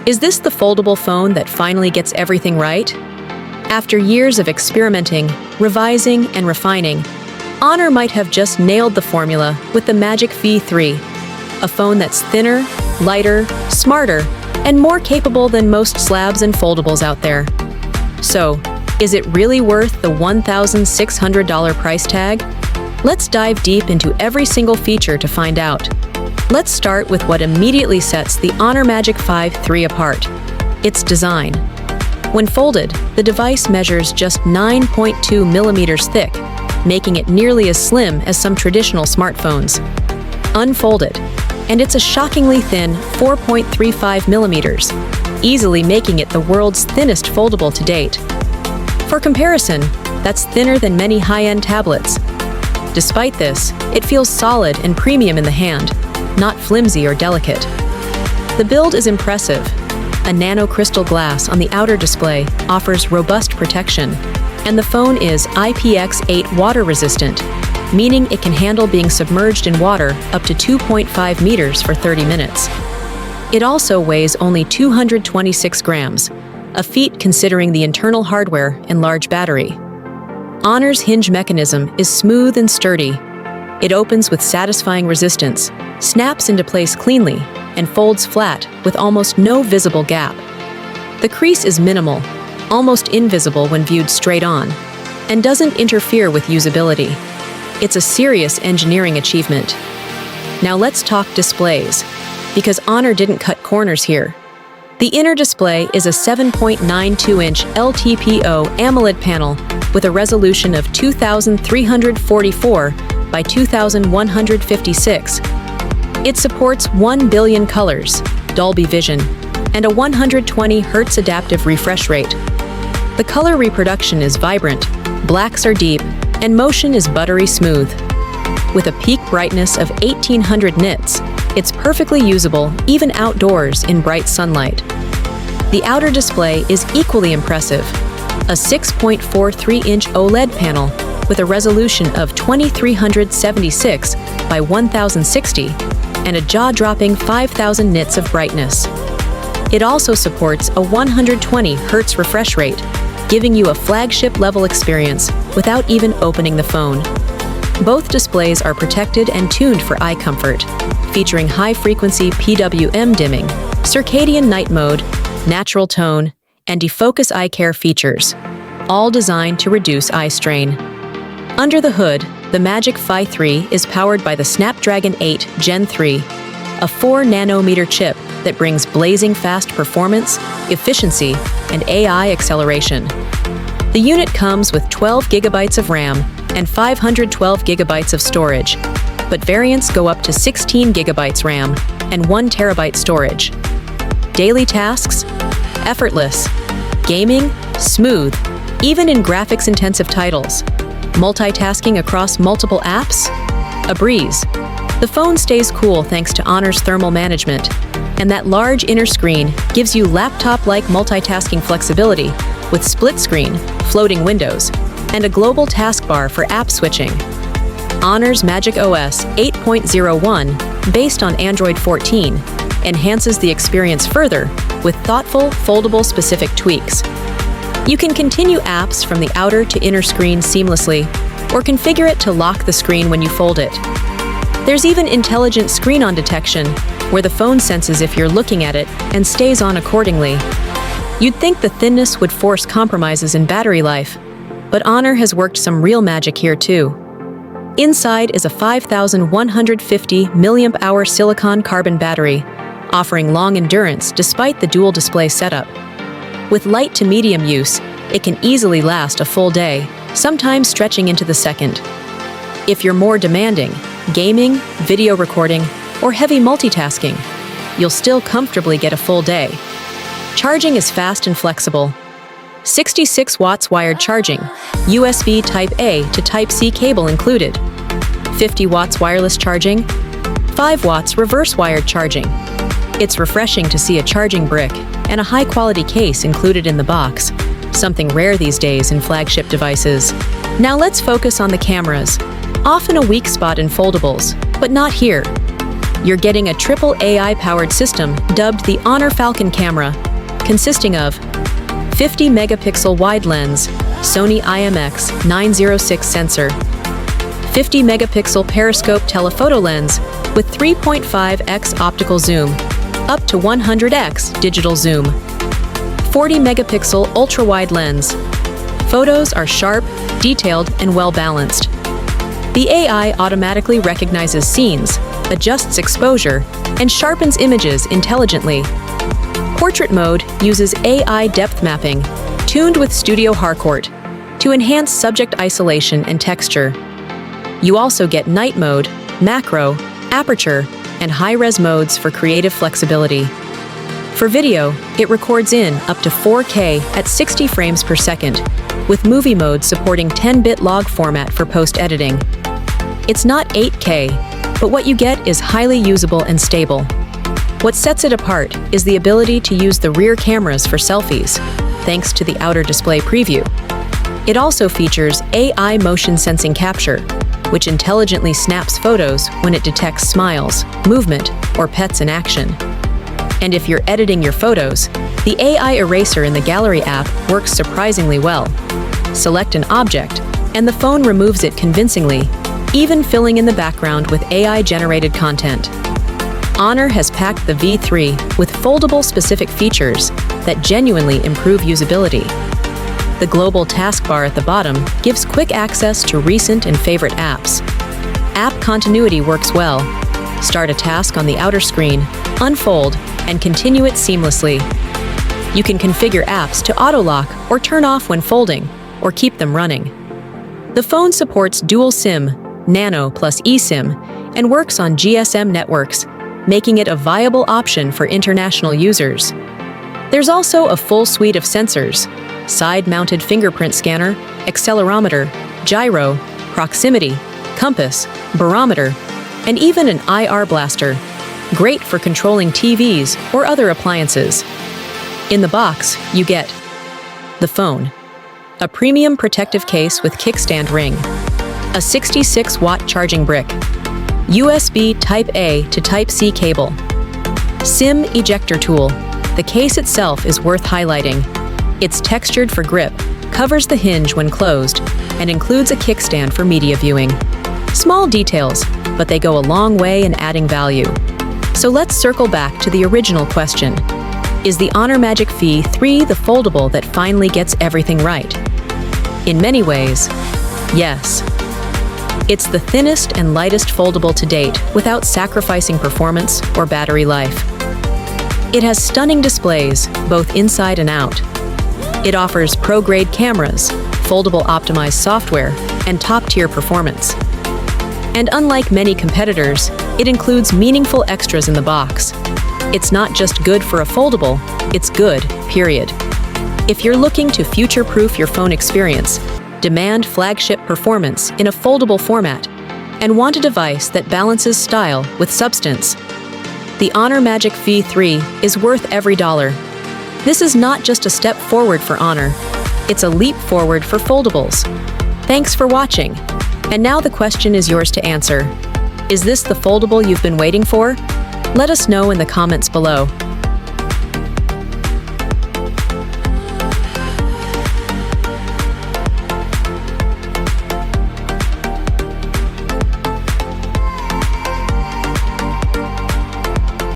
Is this the foldable phone that finally gets everything right? After years of experimenting, revising, and refining, Honor might have just nailed the formula with the Magic V3, a phone that's thinner, lighter, smarter, and more capable than most slabs and foldables out there. So, is it really worth the $1,600 price tag? Let's dive deep into every single feature to find out. Let's start with what immediately sets the Honor Magic V3 apart: its design. When folded, the device measures just 9.2 millimeters thick, making it nearly as slim as some traditional smartphones. Unfolded, and it's a shockingly thin 4.35 millimeters, easily making it the world's thinnest foldable to date. For comparison, that's thinner than many high-end tablets. Despite this, it feels solid and premium in the hand, not flimsy or delicate. The build is impressive. A nano-crystal glass on the outer display offers robust protection, and the phone is IPX8 water-resistant, meaning it can handle being submerged in water up to 2.5 meters for 30 minutes. It also weighs only 226 grams, a feat considering the internal hardware and large battery. Honor's hinge mechanism is smooth and sturdy. It opens with satisfying resistance, snaps into place cleanly, and folds flat with almost no visible gap. The crease is minimal, almost invisible when viewed straight on, and doesn't interfere with usability. It's a serious engineering achievement. Now let's talk displays, because Honor didn't cut corners here. The inner display is a 7.92-inch LTPO AMOLED panel with a resolution of 2344 by 2156. It supports 1 billion colors, Dolby Vision, and a 120 Hz adaptive refresh rate. The color reproduction is vibrant, blacks are deep, and motion is buttery smooth. With a peak brightness of 1800 nits, it's perfectly usable even outdoors in bright sunlight. The outer display is equally impressive. A 6.43-inch OLED panel with a resolution of 2376 by 1060 and a jaw-dropping 5000 nits of brightness. It also supports a 120 Hz refresh rate, giving you a flagship-level experience without even opening the phone. Both displays are protected and tuned for eye comfort, featuring high-frequency PWM dimming, circadian night mode, natural tone, and defocus eye care features, all designed to reduce eye strain. Under the hood, the Magic V3 is powered by the Snapdragon 8 Gen 3, a 4-nanometer chip that brings blazing fast performance, efficiency, and AI acceleration. The unit comes with 12 gigabytes of RAM and 512 gigabytes of storage, but variants go up to 16 gigabytes RAM and 1 terabyte storage. Daily tasks? Effortless. Gaming? Smooth, even in graphics-intensive titles. Multitasking across multiple apps? A breeze. The phone stays cool thanks to Honor's thermal management, and that large inner screen gives you laptop-like multitasking flexibility with split screen, floating windows, and a global taskbar for app switching. Honor's Magic OS 8.01, based on Android 14, enhances the experience further with thoughtful, foldable-specific tweaks. You can continue apps from the outer to inner screen seamlessly, or configure it to lock the screen when you fold it. There's even intelligent screen-on detection, where the phone senses if you're looking at it and stays on accordingly. You'd think the thinness would force compromises in battery life, but Honor has worked some real magic here too. Inside is a 5,150 mAh silicon carbon battery, offering long endurance despite the dual display setup. With light to medium use, it can easily last a full day, sometimes stretching into the second. If you're more demanding, gaming, video recording, or heavy multitasking, you'll still comfortably get a full day. Charging is fast and flexible. 66 watts wired charging, USB Type-A to Type-C cable included. 50 watts wireless charging, 5 watts reverse wired charging. It's refreshing to see a charging brick and a high-quality case included in the box, something rare these days in flagship devices. Now let's focus on the cameras, often a weak spot in foldables, but not here. You're getting a triple AI-powered system dubbed the Honor Falcon camera, consisting of 50-megapixel wide lens, Sony IMX906 sensor, 50-megapixel periscope telephoto lens with 3.5x optical zoom, up to 100x digital zoom, 40-megapixel ultra-wide lens. Photos are sharp, detailed, and well-balanced. The AI automatically recognizes scenes, adjusts exposure, and sharpens images intelligently. Portrait mode uses AI depth mapping, tuned with Studio Harcourt, to enhance subject isolation and texture. You also get night mode, macro, aperture, and high-res modes for creative flexibility. For video, it records in up to 4K at 60 frames per second, with movie mode supporting 10-bit log format for post-editing. It's not 8K, but what you get is highly usable and stable. What sets it apart is the ability to use the rear cameras for selfies, thanks to the outer display preview. It also features AI motion sensing capture, which intelligently snaps photos when it detects smiles, movement, or pets in action. And if you're editing your photos, the AI eraser in the Gallery app works surprisingly well. Select an object, and the phone removes it convincingly, even filling in the background with AI-generated content. Honor has packed the V3 with foldable-specific features that genuinely improve usability. The global taskbar at the bottom gives quick access to recent and favorite apps. App continuity works well. Start a task on the outer screen, unfold, and continue it seamlessly. You can configure apps to auto-lock or turn off when folding, or keep them running. The phone supports dual SIM, Nano plus eSIM, and works on GSM networks, making it a viable option for international users. There's also a full suite of sensors: side-mounted fingerprint scanner, accelerometer, gyro, proximity, compass, barometer, and even an IR blaster, great for controlling TVs or other appliances. In the box, you get the phone, a premium protective case with kickstand ring, a 66-watt charging brick, USB Type-A to Type-C cable, SIM ejector tool. The case itself is worth highlighting. It's textured for grip, covers the hinge when closed, and includes a kickstand for media viewing. Small details, but they go a long way in adding value. So let's circle back to the original question. Is the Honor Magic V3 the foldable that finally gets everything right? In many ways, yes. It's the thinnest and lightest foldable to date without sacrificing performance or battery life. It has stunning displays, both inside and out. It offers pro-grade cameras, foldable optimized software, and top-tier performance. And unlike many competitors, it includes meaningful extras in the box. It's not just good for a foldable, it's good, period. If you're looking to future-proof your phone experience, demand flagship performance in a foldable format, and want a device that balances style with substance, the Honor Magic V3 is worth every dollar. This is not just a step forward for Honor, it's a leap forward for foldables. Thanks for watching. And now the question is yours to answer. Is this the foldable you've been waiting for? Let us know in the comments below.